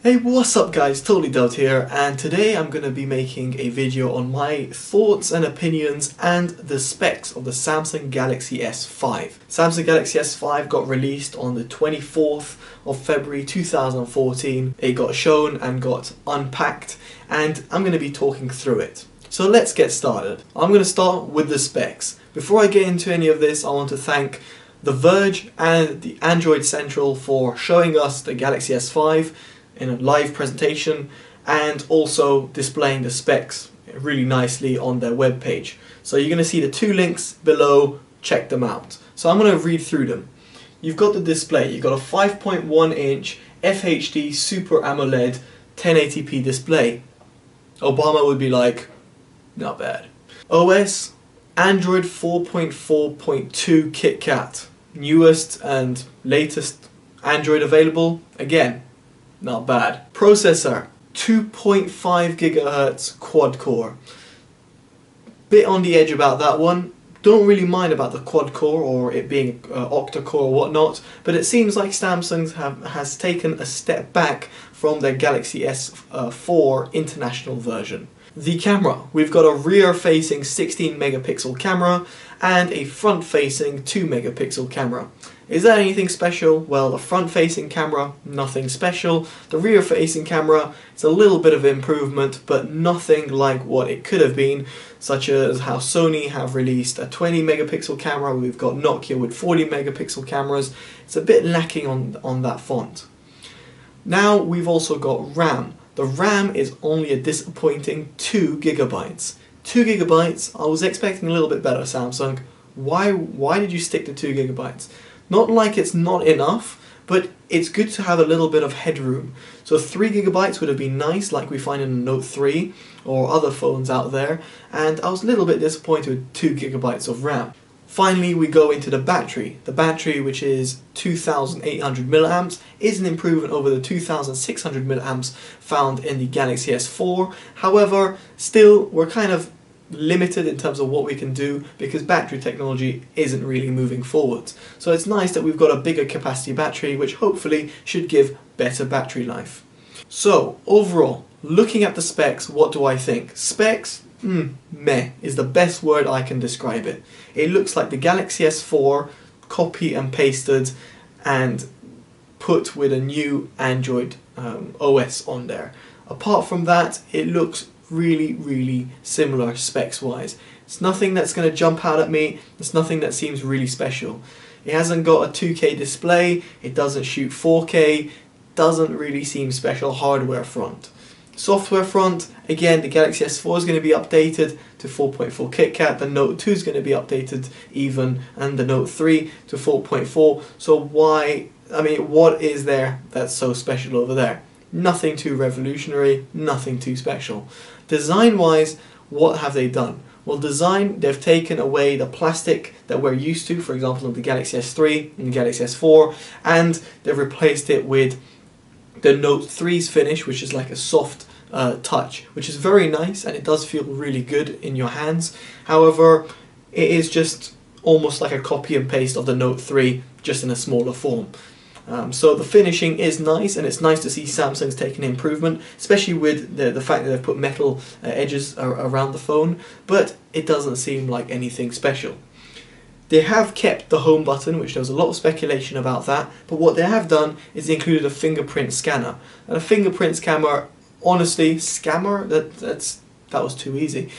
Hey, what's up guys, TotallyDubbed here, and today I'm going to be making a video on my thoughts and opinions and the specs of the Samsung Galaxy S5. Samsung Galaxy S5 got released on the 24th of February 2014. It got shown and got unpacked, and I'm going to be talking through it. So let's get started. I'm going to start with the specs. Before I get into any of this, I want to thank The Verge and the Android Central for showing us the Galaxy S5 in a live presentation and also displaying the specs really nicely on their webpage. So you're going to see the two links below, check them out. So I'm going to read through them. You've got the display, you've got a 5.1 inch FHD Super AMOLED 1080p display. Obama would be like, not bad. OS, Android 4.4.2 KitKat, newest and latest Android available, again, not bad. Processor, 2.5 GHz quad core. Bit on the edge about that one. Don't really mind about the quad core or it being octa core or whatnot, but it seems like Samsung has taken a step back from their Galaxy S4 international version. The camera, we've got a rear-facing 16 megapixel camera and a front-facing 2 megapixel camera. Is that anything special? Well, the front-facing camera, nothing special. The rear-facing camera, it's a little bit of improvement, but nothing like what it could have been, such as how Sony have released a 20 megapixel camera. We've got Nokia with 40 megapixel cameras. It's a bit lacking on that font. Now we've also got RAM. The RAM is only a disappointing 2 gigabytes. 2 gigabytes, I was expecting a little bit better, Samsung. Why did you stick to 2 gigabytes? Not like it's not enough, but it's good to have a little bit of headroom. So 3 gigabytes would have been nice, like we find in the Note 3 or other phones out there, and I was a little bit disappointed with 2 gigabytes of RAM. Finally, we go into the battery. The battery, which is 2,800 milliamps, is an improvement over the 2,600 milliamps found in the Galaxy S4. However, still, we're kind of limited in terms of what we can do because battery technology isn't really moving forward. So it's nice that we've got a bigger capacity battery, which hopefully should give better battery life. So, overall, looking at the specs, what do I think? Specs? Meh is the best word I can describe it. It looks like the Galaxy S4 copy and pasted and put with a new Android OS on there. Apart from that, it looks really similar specs wise. It's nothing that's going to jump out at me. It's nothing that seems really special. It hasn't got a 2K display, it doesn't shoot 4K, doesn't really seem special hardware front. Software front, again, the Galaxy S4 is going to be updated to 4.4 KitKat, the Note 2 is going to be updated even, and the Note 3 to 4.4, so what is there that's so special over there? Nothing too revolutionary, nothing too special. Design wise, what have they done? Well, design, they've taken away the plastic that we're used to, for example, in the Galaxy S3 and the Galaxy S4, and they've replaced it with the Note 3's finish, which is like a soft touch, which is very nice and it does feel really good in your hands. However, it is just almost like a copy and paste of the Note 3, just in a smaller form. So the finishing is nice, and it's nice to see Samsung's taking improvement, especially with the fact that they've put metal edges around the phone, but it doesn't seem like anything special. They have kept the home button, which there was a lot of speculation about that, but what they have done is included a fingerprint scanner. And a fingerprint scanner, honestly, that was too easy.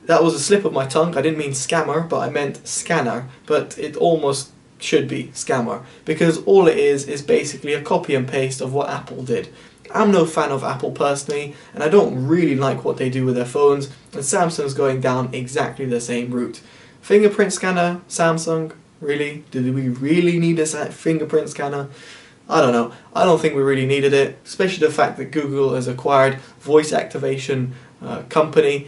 That was a slip of my tongue. I didn't mean scammer, but I meant scanner, but it almost should be scammer, because all it is basically a copy and paste of what Apple did. I'm no fan of Apple personally, and I don't really like what they do with their phones, and Samsung's going down exactly the same route. Fingerprint scanner, Samsung, really? Did we really need a fingerprint scanner? I don't know. I don't think we really needed it, especially the fact that Google has acquired voice activation company.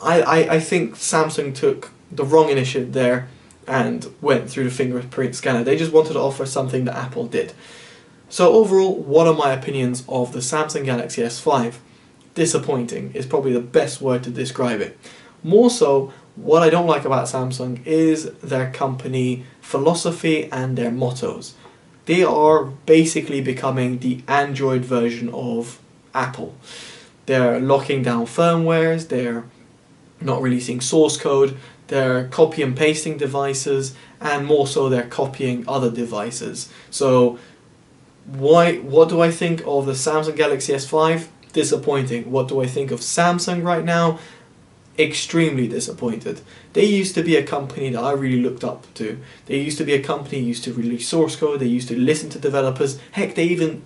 I think Samsung took the wrong initiative there and went through the fingerprint scanner. They just wanted to offer something that Apple did. So overall, what are my opinions of the Samsung Galaxy S5? Disappointing is probably the best word to describe it. More so, what I don't like about Samsung is their company philosophy and their mottos. they are basically becoming the Android version of Apple. They're locking down firmwares, they're not releasing source code, they're copy and pasting devices, and more so they're copying other devices. So what do I think of the Samsung Galaxy S5? Disappointing. What do I think of Samsung right now? Extremely disappointed. They used to be a company that I really looked up to. They used to be a company who used to release source code, they used to listen to developers, heck, they even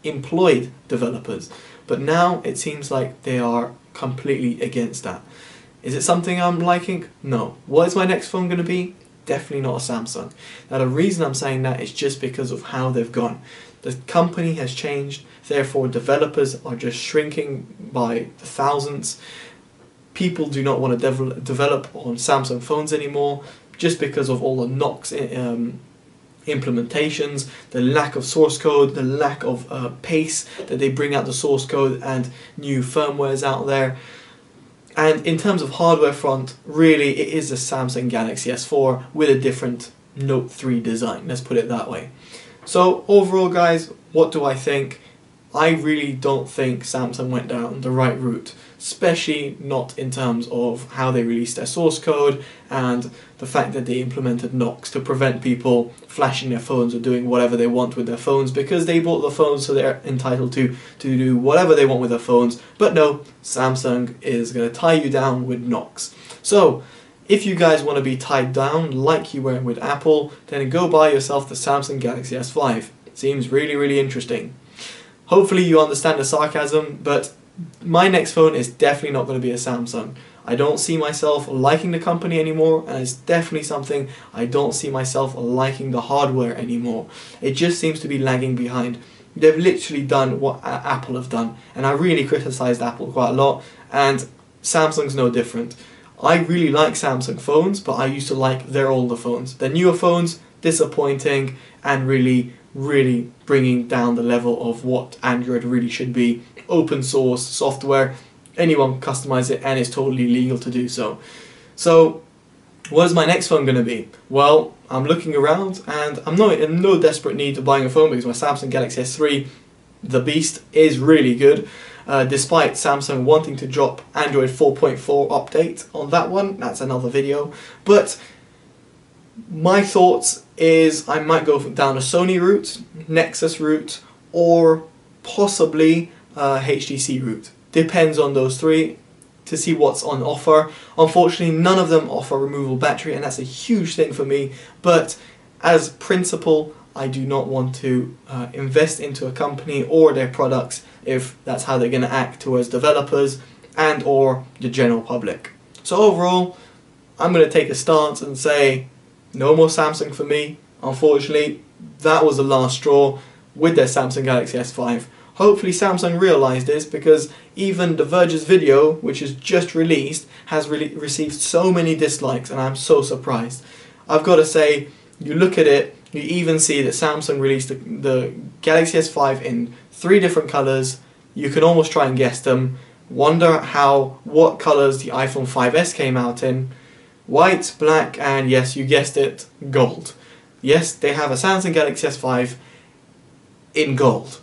employed developers. But now it seems like they are completely against that. Is it something I'm liking? No. What is my next phone going to be? Definitely not a Samsung. Now the reason I'm saying that is just because of how they've gone. The company has changed, therefore developers are just shrinking by the thousands. People do not want to develop on Samsung phones anymore just because of all the Knox implementations, the lack of source code, the lack of pace that they bring out the source code and new firmwares out there. And in terms of hardware front, really it is a Samsung Galaxy S4 with a different Note 3 design, let's put it that way. So overall guys, what do I think? I really don't think Samsung went down the right route, especially not in terms of how they released their source code and the fact that they implemented Knox to prevent people flashing their phones or doing whatever they want with their phones because they bought the phones, so they're entitled to do whatever they want with their phones. But no, Samsung is going to tie you down with Knox. So if you guys want to be tied down like you were with Apple, then go buy yourself the Samsung Galaxy S5. It seems really interesting. Hopefully you understand the sarcasm, but my next phone is definitely not going to be a Samsung. I don't see myself liking the company anymore, and it's definitely something I don't see myself liking the hardware anymore. It just seems to be lagging behind. They've literally done what Apple have done, and I really criticised Apple quite a lot, and Samsung's no different. I really like Samsung phones, but I used to like their older phones. Their newer phones, disappointing, and really bringing down the level of what Android really should be. Open source software, anyone can customize it and it's totally legal to do so. So what is my next phone going to be? Well, I'm looking around and I'm not in no desperate need of buying a phone because my Samsung Galaxy S3, the beast, is really good. Despite Samsung wanting to drop Android 4.4 update on that one, that's another video. But my thoughts is I might go down a Sony route, Nexus route, or possibly HTC route. Depends on those three to see what's on offer. Unfortunately, none of them offer removable battery, and that's a huge thing for me. But as principle, I do not want to invest into a company or their products if that's how they're going to act towards developers and or the general public. So overall, I'm going to take a stance and say no more Samsung for me. Unfortunately, that was the last straw with their Samsung Galaxy S5. Hopefully Samsung realised this, because even The Verge's video, which is just released, has received so many dislikes, and I'm so surprised. I've got to say, you look at it, you even see that Samsung released the Galaxy S5 in 3 different colours. You can almost try and guess them. Wonder what colours the iPhone 5S came out in. White, black, and yes, you guessed it, gold. Yes, they have a Samsung Galaxy S5 in gold.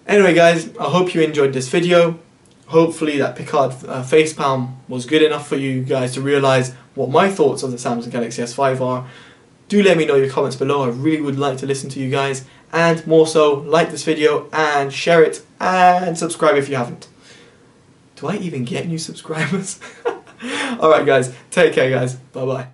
Anyway guys, I hope you enjoyed this video. Hopefully that Picard facepalm was good enough for you guys to realise what my thoughts of the Samsung Galaxy S5 are. Do let me know your comments below, I really would like to listen to you guys. And more so, like this video and share it and subscribe if you haven't. Do I even get new subscribers? Alright guys, take care guys, bye bye.